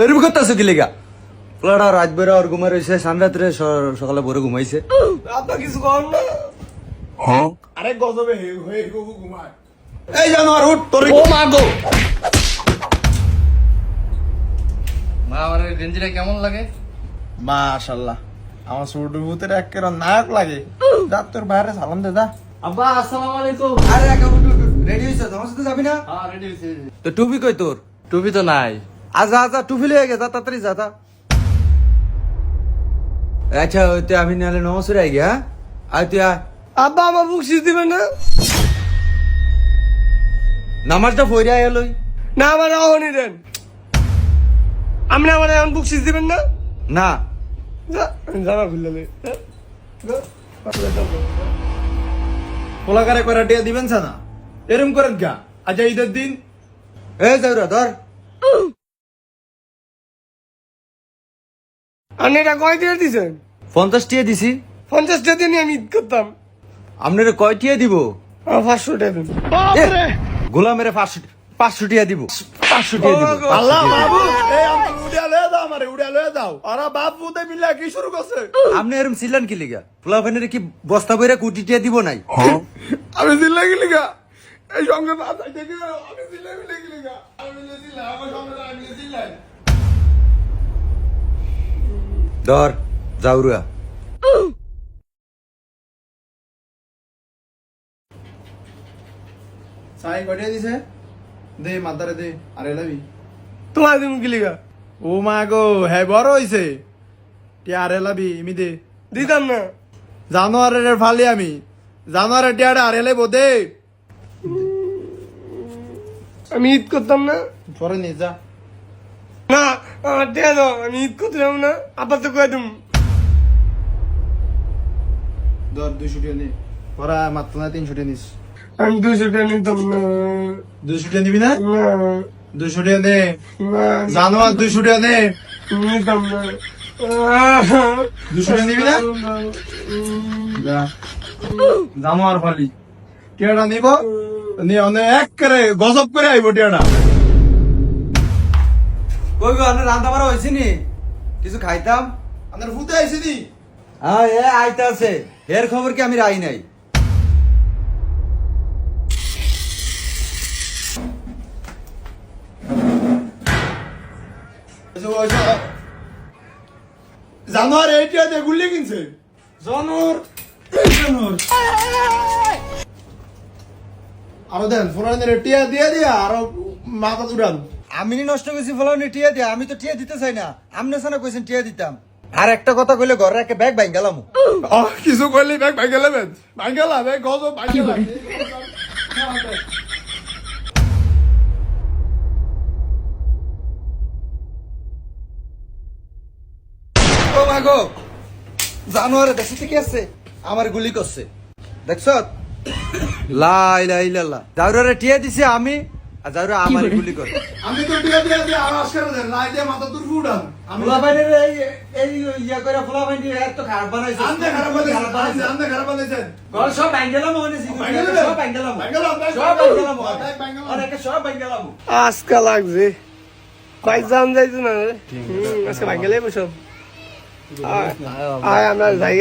এরকম করতেছো কি লেগা? পোলাটা রাত বেড়া আর ঘুমাই রয়েছে, সান রাত্রে সকালে ভোরে ঘুমাইছে। আপনার কিছু কর না। হ্যাঁ আরে গজবে হয়ে ঘুমায়। এই জানোয়ার উঠ তোর। ও মা গো। মা আমার গেঞ্জিটা কেমন লাগে? মাশাআল্লাহ, আমার ছোট ভূতের একেবারে নায়ক লাগে। যা তোর বাইরে সালাম দে, যা। আব্বা আসসালামু আলাইকুম। আরে একা রেডি হইছ? আমার সাথে যাবি না? হ্যাঁ রেডি হইছে। তো টুপি কই তোর? টুপি তো নাই। আচ্ছা আচ্ছা, টুপি লিয়ে গে, যা তাড়াতাড়ি যা। আচ্ছা ওইতে আমি নাহলে নমস্কার আই গিয়া। আয় তুই আয়। আব্বা আমার বকশিস দিবেন না? নামাজটা পড়ে আয় লই। না আমার অহনি দেন। আপনি আমার এখন বকশিস দিবেন না? না যা, জামা খুললে দে। পোলাকারে করে টিয়া দিবেন না এরম করেন কা? আচ্ছা ঈদের দিন এই যাওরা ধর। আপনি এটা কয় টাকা দিছেন? 50 টিয়া দিছি। 50 টাকা দিয়ে আমি ঈদ করতাম। আপনারে কয় টিয়া দিব? আমার 500 টাকা দেন। গোলামের 500 টিয়া দিব। 500 টিয়া দিব। আল্লাহ বাবু এই আমি উড়িয়া লয়ে দাও আমারে, উড়িয়া লয়ে দাও। আরে বাপ পুতে মিলা কি শুরু করছে? আপনি এরম ছিলেন কি লিগা? পোলাফানের কি বস্তা বইরা কোটি টিয়া দিব নাই? আমি দিল্লা গেলি গা এই সঙ্গে বাসায় থেকে আমি দিল্লা গেলি গা। আমি দিল্লা আমার সঙ্গে আমি দিল্লা ধর যাওরা। সাই কটিয়া দিছে দে মাদারে দে আরে লাবি। তোমার দিন গিলিগা ও মা গো হ্যাঁ বড় হইছে টিয়া আরে লাবি ইমি দে। দিতাম না। জানোয়ারের ফালি আমি জানোয়ারের টিয়াটা আরে লাইব দে। আমি ঈদ করতাম না। পরে নে যা। না আমার টাকা দাও, আমি ঈদ করতে যাবো না। আবার তো কয়ে দেবো। ধর 200 টিয়া নে। পরে মাত্র না 300 টিয়া নিস। আমি 200 টাকা নিতাম না। 200 টিয়া নিবি না? না 200 টিয়া নে। না জানোয়ার 200 টিয়া নে। নিতাম না। 200 টিয়া নিবি না? যা জানোয়ার ফালি টিয়াটা নিব নিয়ে অনেক এক করে গজব করে আইব টিয়াটা। কই গো আনে রান্না বাড়া হইছে নি? কিছু খাইতাম। আপনার ফুতে আইছে নি? হ্যাঁ এ আইতা আছে। এর খবর কি আমি রাই নাই। জানোয়ার এই টিয়া দিয়ে গুলি কিনছে। জানোয়ার আরো দেন ফোনের টিয়া দিয়ে দিয়া আরো মাথা উড়ান। আমি নি নষ্ট করছি ফলানি টিয়া দিয়া। আমি তো টিয়া দিতে চাই না। আমনে সানা কইছেন টিয়া দিতাম। আর একটা কথা কইলে ঘরে একটা ব্যাগ ভাঙ গেলাম। কিছু করলি ব্যাগ ভাঙে লেবেন ভাঙেলা ব্যাগ গজব ভাঙেলা। ও মাগো জানোয়ারে দেশে থেকে আছে আমার গুলি করছে। দেখছ? লাই লাই লাল্লা জাউরারে টিয়া দিছে আমি, আর জাউরা আমার গুলি করে। আমি তো টিয়া দিয়ে দিয়ে আওয়াজ করে দেন লাই দিয়ে মাথা তুর উড়ান। আমি ফুলাবাইনের এই এই ইয়া করে ফুলাবাইনি এত খারাপ বানাইছে। আন্দে খারাপ বানাইছেন আন্দে খারাপ বানাইছেন। ঘর সব ভাঙ্গেলাম মনে ভাঙ্গেলাম? সব ভাঙ্গেলাম ভাঙ্গেলাম, ব্যাগ সব ভাঙ্গেলাম ব্যাগ ভাঙ্গেলাম। অনেকে সব ভাঙ্গেলাম। আজকে লাগছে কয় জাম যাইছে না রে? আজকে ভাঙ্গেলে বসব। আয় আমরা যাই